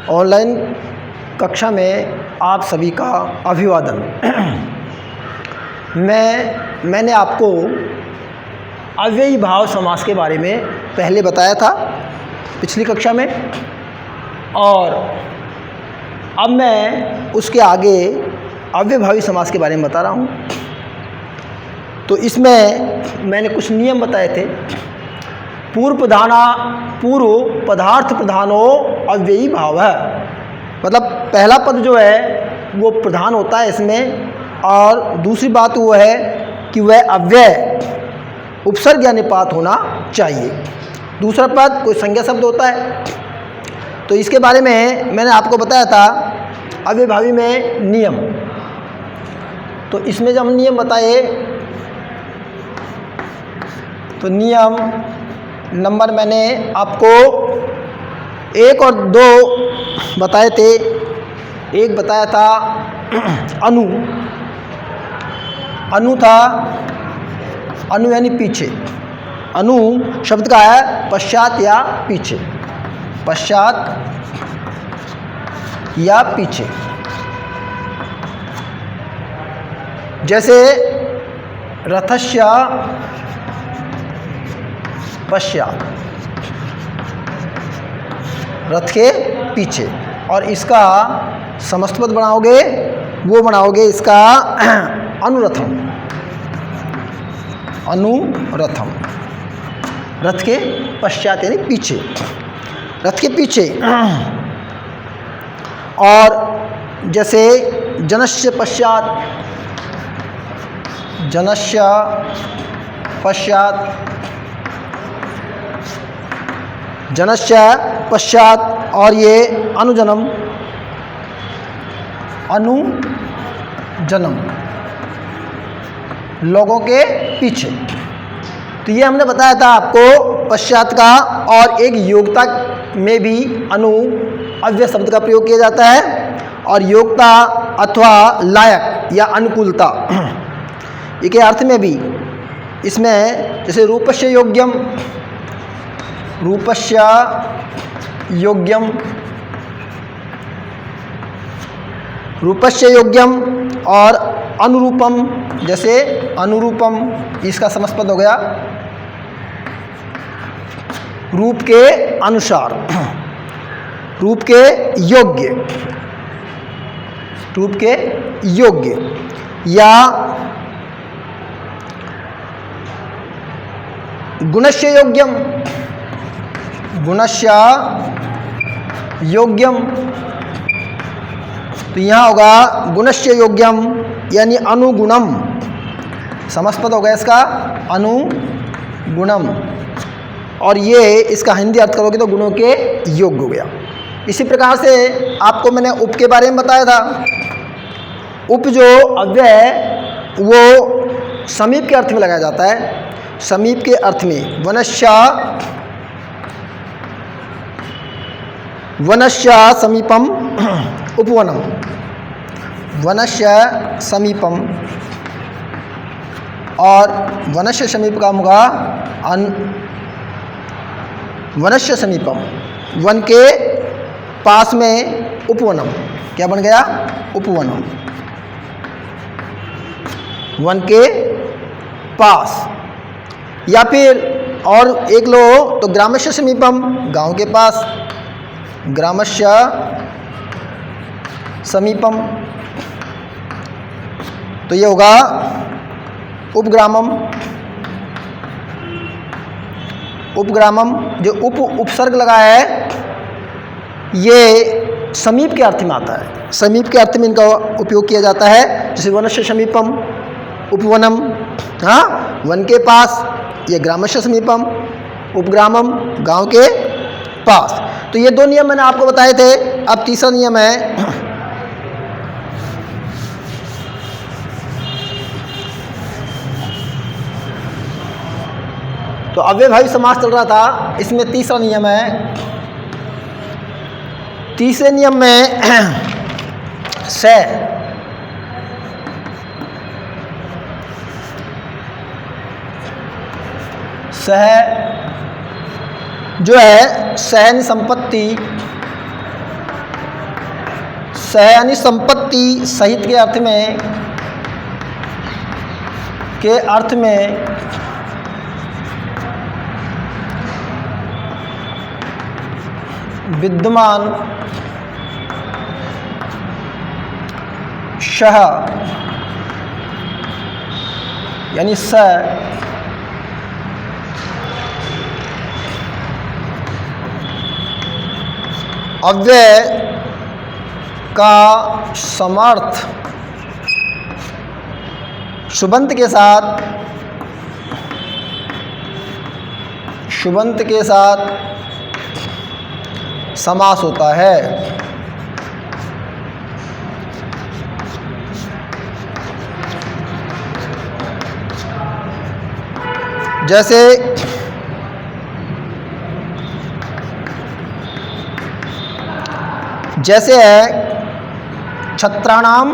Online कक्षा में आप सभी का अभिवादन। मैंने आपको अव्ययी भाव समास के बारे में पहले बताया था पिछली कक्षा में, और अब मैं उसके आगे अव्ययभावी समास के बारे में बता रहा हूँ। तो इसमें मैंने कुछ नियम बताए थे। पूर्व पदार्थ प्रधानो अव्ययी भाव है, मतलब पहला पद जो है वो प्रधान होता है इसमें, और दूसरी बात वो है कि वह अव्यय उपसर्ग या निपात होना चाहिए। दूसरा पद कोई संज्ञा शब्द होता है। तो इसके बारे में मैंने आपको बताया था अव्ययभावी में नियम। तो इसमें जब हम नियम बताए तो नियम नंबर मैंने आपको 1 और 2 बताए थे। एक बताया था अनु था, अनु यानी पीछे। अनु शब्द का है पश्चात या पीछे, पश्चात या पीछे। जैसे रथस्य पश्चात, रथ के पीछे। और इसका समस्त पद बनाओगे, वो बनाओगे इसका अनुरथम, अनुरथम, रथ के पश्चात यानी पीछे, रथ के पीछे। और जैसे जनस्य पश्चात, जनस्य पश्चात, जनस्य पश्चात। और ये अनुजनम, अनुजनम, लोगों के पीछे। तो ये हमने बताया था आपको पश्चात का। और एक योग्यता में भी अनु अव्यय शब्द का प्रयोग किया जाता है, और योग्यता अथवा लायक या अनुकूलता, ये के अर्थ में भी इसमें जैसे रूपस्य योग्यम, रूपस्य योग्यम, रूपस्य योग्यम। और अनुरूपम, जैसे अनुरूपम, इसका समस्त पद हो गया रूप के अनुसार, रूप के योग्य, रूप के योग्य। या गुणस्य योग्यम, गुणस्य योग्यम। तो यहाँ होगा गुणस्य योग्यम यानी अनुगुणम, समस्त पद हो गया इसका अनुगुणम। और ये इसका हिंदी अर्थ करोगे तो गुणों के योग्य हो गया। इसी प्रकार से आपको मैंने उप के बारे में बताया था। उप जो अव्यय है वो समीप के अर्थ में लगाया जाता है, समीप के अर्थ में। वनस्य समीपम उपवनम, वनस्य समीपम। और वनस्य समीप का होगा वनस्य समीपम, वन के पास में उपवनम। क्या बन गया? उपवनम, वन के पास। या फिर और एक लो तो ग्रामस्य समीपम, गांव के पास, ग्रामस्य समीपम। तो ये होगा उपग्रामम, उपग्रामम। जो उपसर्ग लगा है ये समीप के अर्थ में आता है, समीप के अर्थ में इनका उपयोग किया जाता है। जैसे वनस्य समीपम उपवनम, हाँ, वन के पास। ये ग्रामस्य समीपम, उपग्रामम, गांव के पास। तो ये 2 नियम मैंने आपको बताए थे। अब तीसरा नियम है तो अव्ययभावी समास चल रहा था, इसमें तीसरा नियम है। तीसरे नियम में से सह जो है सहन संपत्ति सह यानी संपत्ति, सहित के अर्थ में विद्यमान शह यानी स अव्यय का समर्थ शुबंत के साथ समास होता है। जैसे है छत्राणाम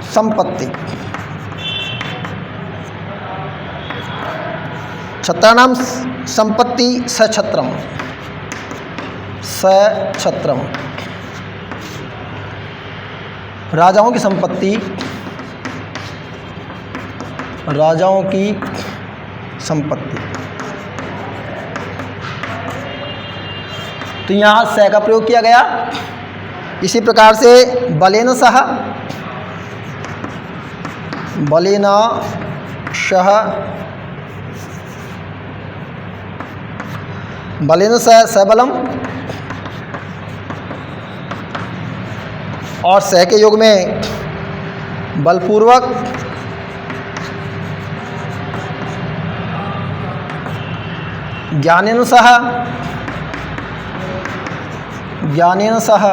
संपत्ति, छत्राणाम संपत्ति सछत्रम, राजाओं की संपत्ति। तो यहाँ स का प्रयोग किया गया। इसी प्रकार से बलेन सह, बलेन शह, बलेन सह सबलम, और सह के योग में बलपूर्वक, ज्ञानेन सह, ज्ञानेन सह,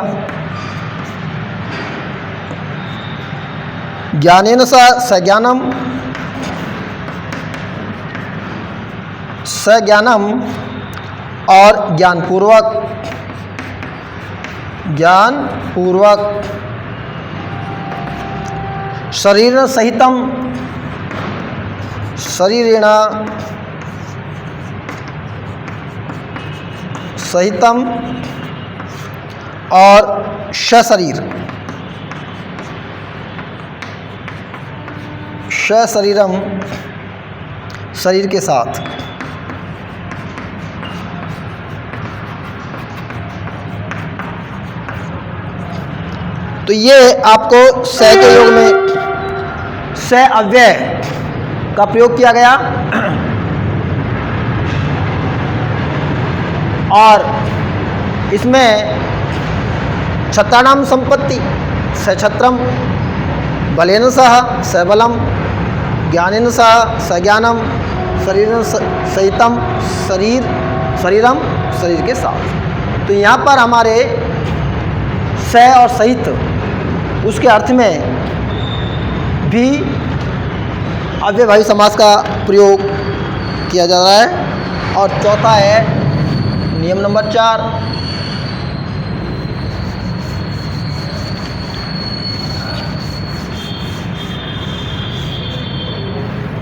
ज्ञानेन सह सज्ञानम, सज्ञानम, और ज्ञानपूर्वक, ज्ञानपूर्वक, शरीर सहितम, शरीरेण सहितम, और सशरीर, सशरीरम, शरीर के साथ। तो ये आपको स के योग में स अव्यय का प्रयोग किया गया। और इसमें छत्राणाम संपत्ति सछत्रम, बलेन सह सबलम, ज्ञानेन सह सज्ञानम, शरीर सहितम, शरीरम, शरीर के साथ। तो यहाँ पर हमारे स और सहित उसके अर्थ में भी अव्ययभावी समास का प्रयोग किया जा रहा है। और चौथा है नियम नंबर 4,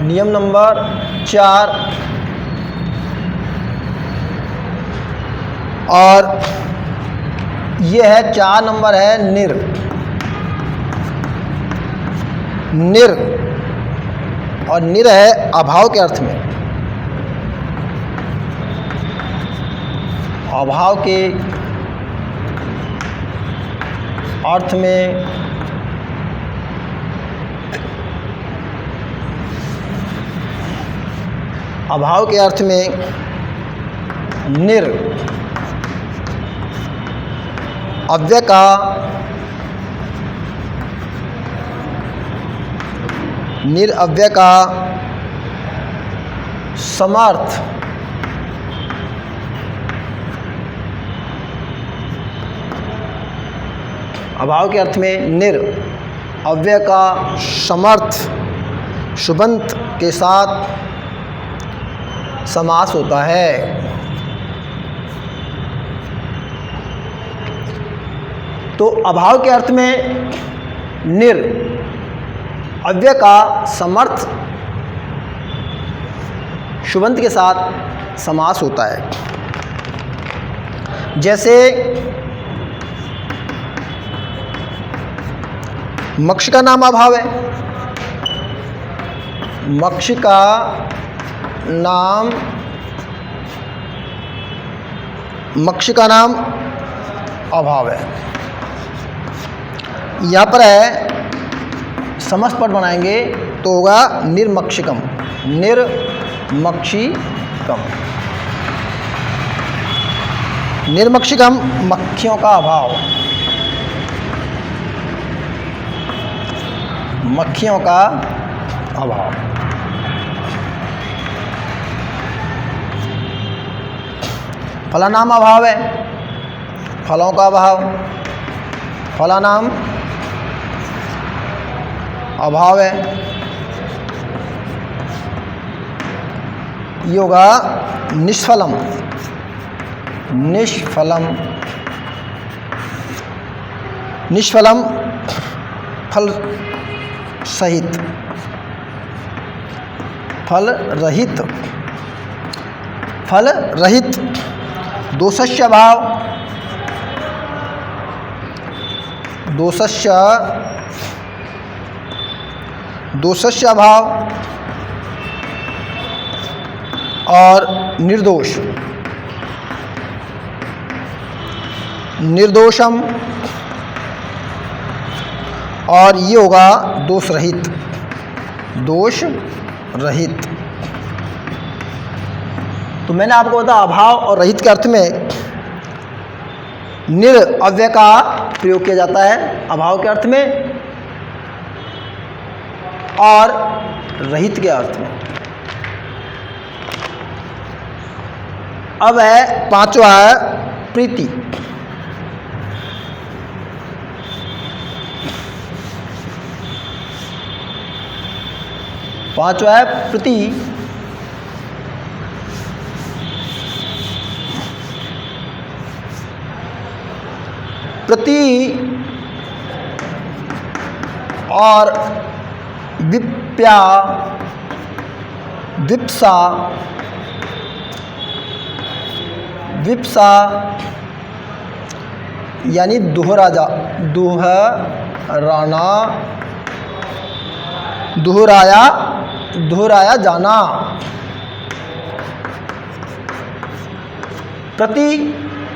नियम नंबर 4, और ये है 4 नंबर है निर। निर, और निर है अभाव के अर्थ में, अभाव के अर्थ में अभाव के अर्थ में निर अव्यय का निरअव्यय का समर्थ अभाव के अर्थ में निर अव्यय का समर्थ शुबंत के साथ समास होता है। तो अभाव के अर्थ में निर अव्यय का समर्थ शुबंत के साथ समास होता है। जैसे मक्ष का नाम अभाव है, मक्ष का नाम अभाव है। यहाँ पर है समस्त पद बनाएंगे तो होगा निर्मक्षिकम, निर्मक्षिकम। निर्मक्षिकम मक्खियों का अभाव, मक्खियों का अभाव। फलानाम अभाव है, फलों का अभाव, फलानाम अभाव है। ये होगा निष्फलम, निष्फलम, निष्फलम फल सहित, फल रहित, फल रहित। दोषस्य अभाव, दोषस्य, दोषस्य अभाव और निर्दोष, निर्दोषम, और ये होगा दोष रहित, दोष रहित। तो मैंने आपको बताया अभाव और रहित के अर्थ में निर अव्यय का प्रयोग किया जाता है अभाव के अर्थ में और रहित के अर्थ में। अब है पांचवा है प्रीति। पांचवा है प्रीति। प्रति और विप्या, विप्सा, विप्सा यानी दोहराना, दोहराया, दोहराया जाना। प्रति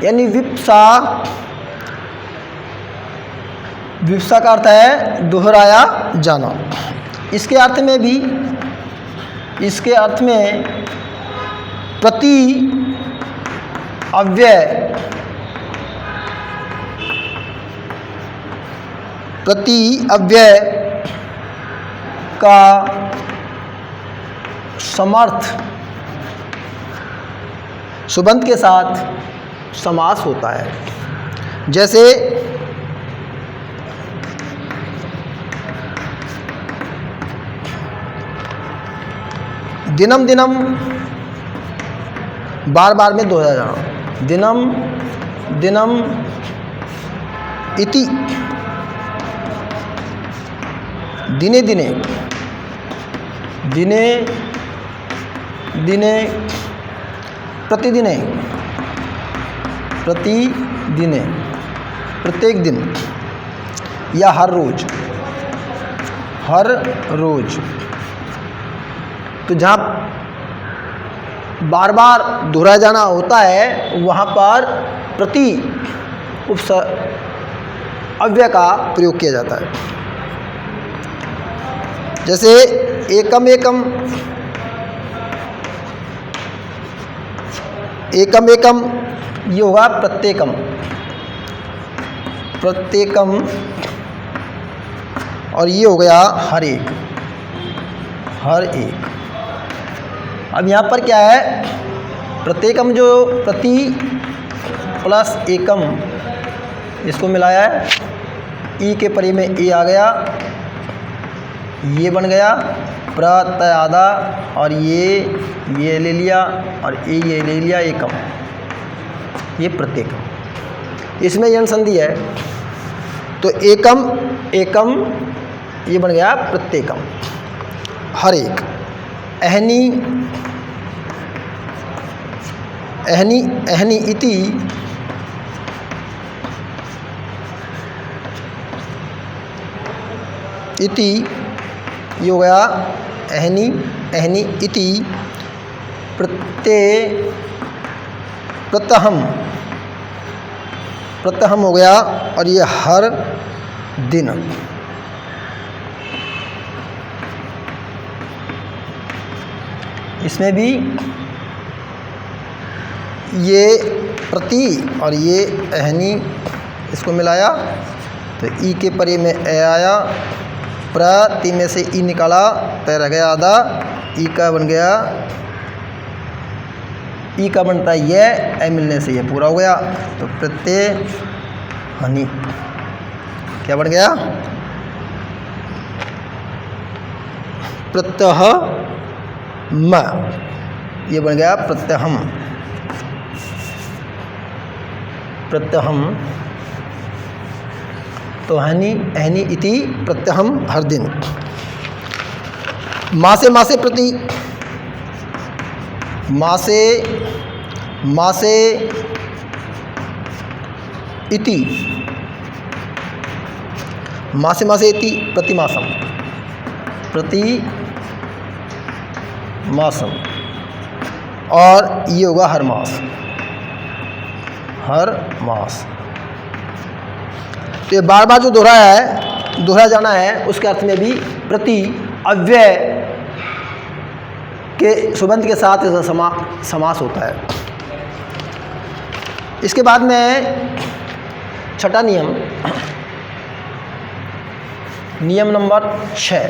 यानी विप्सा, विप्सा का अर्थ है दोहराया जाना। इसके अर्थ में भी, इसके अर्थ में प्रति अव्यय, प्रति अव्यय का समर्थ सुबंत के साथ समास होता है। जैसे दिनम दिनम, बार बार में दोहराया जाना। दिनम दिनम इति, दिने दिने, दिने दिने, प्रतिदिने, प्रतिदिने, प्रत्येक दिन या हर रोज, हर रोज। तो जहाँ बार बार दोहराया जाना होता है वहाँ पर प्रति अव्यय का प्रयोग किया जाता है। जैसे एकम एकम, एकम एकम ये होगा प्रत्येकम, प्रत्येकम, और ये हो गया हर एक, हर एक। अब यहाँ पर क्या है, प्रत्येकम जो प्रति प्लस एकम इसको मिलाया है, ई के परे में ए आ गया, ये बन गया प्रत्यय आधा, और ये ले लिया और ये ले लिया एकम, ये प्रत्येकम। इसमें यन संधि है तो एकम एकम ये बन गया प्रत्येकम, हर एक। अहनी अहनी अहनी इति इति, ये हो गया अहनी, अहनी इति प्रत्यहम, प्रत्यहम हो गया, और ये हर दिन। इसमें भी ये प्रति और ये अहनी, इसको मिलाया तो ई के परे में ए आया, प्रति में से ई निकाला तो रह गया आधा, ई का बन गया, ई का बनता है ये, ए मिलने से ये पूरा हो गया। तो प्रत्यय हनी क्या बन गया, प्रत्यह म, ये बन गया प्रत्यहम, प्रत्यहम। तो हनी, अहनी इति प्रत्यहम हर दिन। मासे, मासे प्रति, मासे, मासे इति, मासे, मासे इति प्रतिमासम, प्रति मासम, और ये होगा हर मास, हर मास। तो ये बार बार जो दोहराया है, दोहराया जाना है, उसके अर्थ में भी प्रति अव्यय के सुबंध के साथ समास होता है। इसके बाद में छठा नियम, नियम नंबर 6।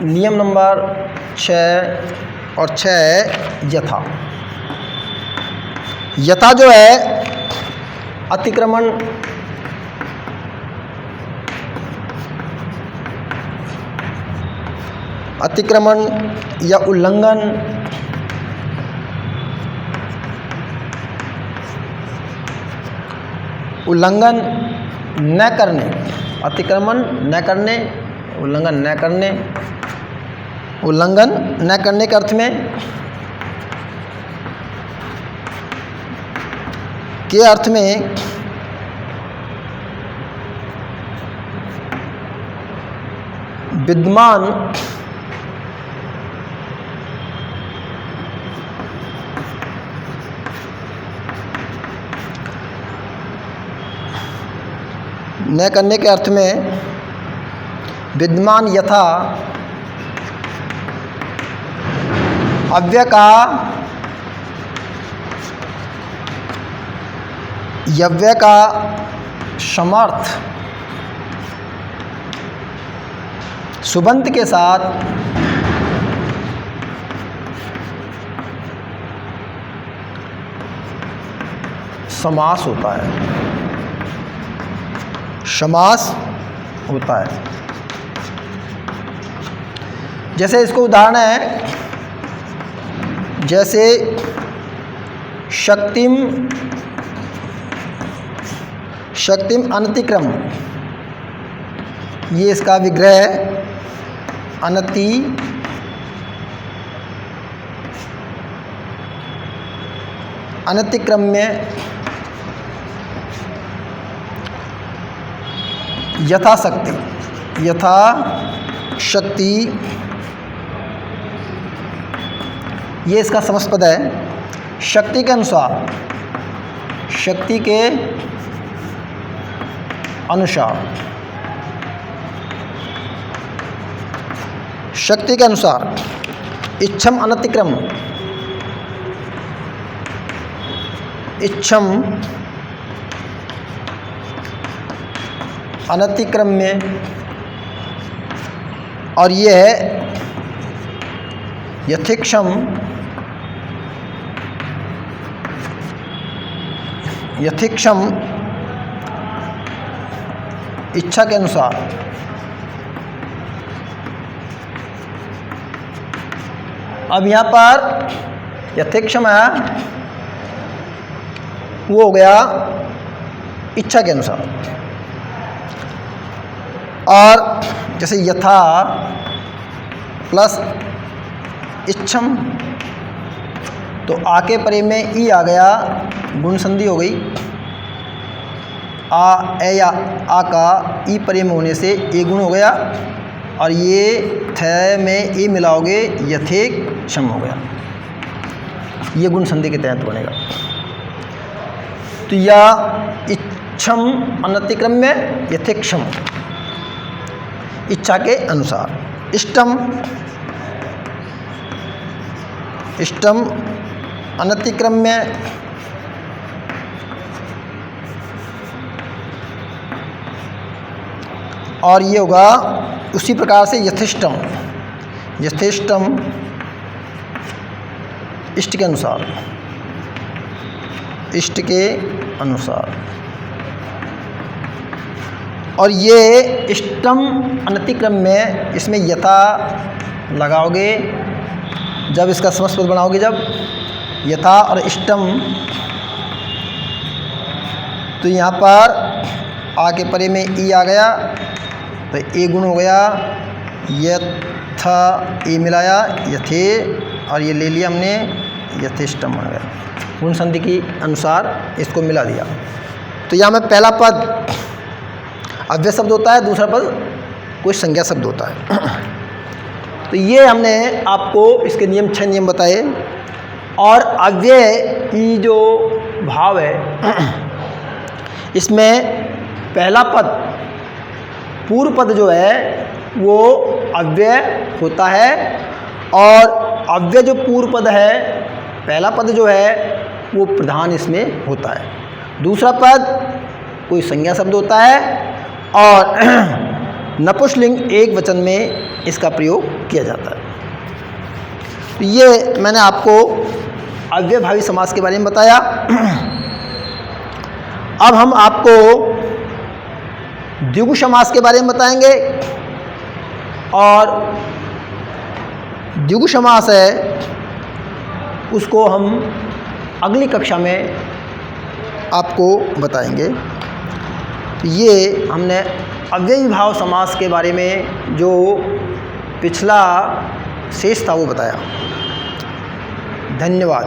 नियम नंबर 6 और 6 है यथा। यथा जो है अतिक्रमण, अतिक्रमण या उल्लंघन, उल्लंघन न करने, अतिक्रमण न करने, उल्लंघन न करने, उल्लंघन न करने के अर्थ में के अर्थ में विद्यमान न करने के अर्थ में विद्यमान यथा अव्यय का, यव्यय का समर्थ सुबंत के साथ समास होता है, समास होता है। जैसे इसको उदाहरण है, जैसे शक्तिम, शक्तिम अनतिक्रम, ये इसका विग्रह है, अनति अनतिक्रम्य यथाशक्ति, यथा शक्ति, ये इसका समस्त पद है। शक्ति के अनुसार, शक्ति के अनुसार, शक्ति के अनुसार, इच्छम अनतिक्रम, इच्छम अनतिक्रम्य, और ये है यथेक्षम, यथेक्षम इच्छा के अनुसार। अब यहाँ पर यथेक्षम है, वो हो गया इच्छा के अनुसार, और जैसे यथा प्लस इच्छम तो आ के परे में ई आ गया, गुण संधि हो गई। आ ए या आ का ई परे में होने से ए गुण हो गया, और ये थ में ए मिलाओगे यथेक क्षम हो गया। ये गुण संधि के तहत बनेगा। तो या इच्छम अनतिक्रम्य यथेक्षम, इच्छा के अनुसार। इष्टम, इष्टम अनतिक्रम्य और ये होगा उसी प्रकार से यथेष्टम, यथेष्टम इष्ट के अनुसार, इष्ट के अनुसार। और ये इष्टम अनतिक्रम्य, इसमें यथा लगाओगे जब इसका समस्त पद बनाओगे, जब यथा और इष्टम, तो यहाँ पर आ के परे में ई आ गया तो ए गुण हो गया, यथा ए मिलाया यथे, और ये ले लिया हमने यथेष्टम बन गया। गुण संधि के अनुसार इसको मिला दिया। तो यहाँ में पहला पद अव्यय शब्द होता है, दूसरा पद कोई संज्ञा शब्द होता है। तो ये हमने आपको इसके नियम 6 नियम बताए। और अव्यय की जो भाव है, इसमें पहला पद पूर्व पद जो है वो अव्यय होता है, और अव्यय जो पूर्व पद है, पहला पद जो है वो प्रधान इसमें होता है। दूसरा पद कोई संज्ञा शब्द होता है, और नपुंसकलिंग एक वचन में इसका प्रयोग किया जाता है। तो ये मैंने आपको अव्ययभावी समास के बारे में बताया। अब हम आपको द्विगु समास के बारे में बताएंगे। और द्विगु समास है उसको हम अगली कक्षा में आपको बताएंगे। ये हमने अव्ययीभाव समास के बारे में जो पिछला शेष था वो बताया। धन्यवाद।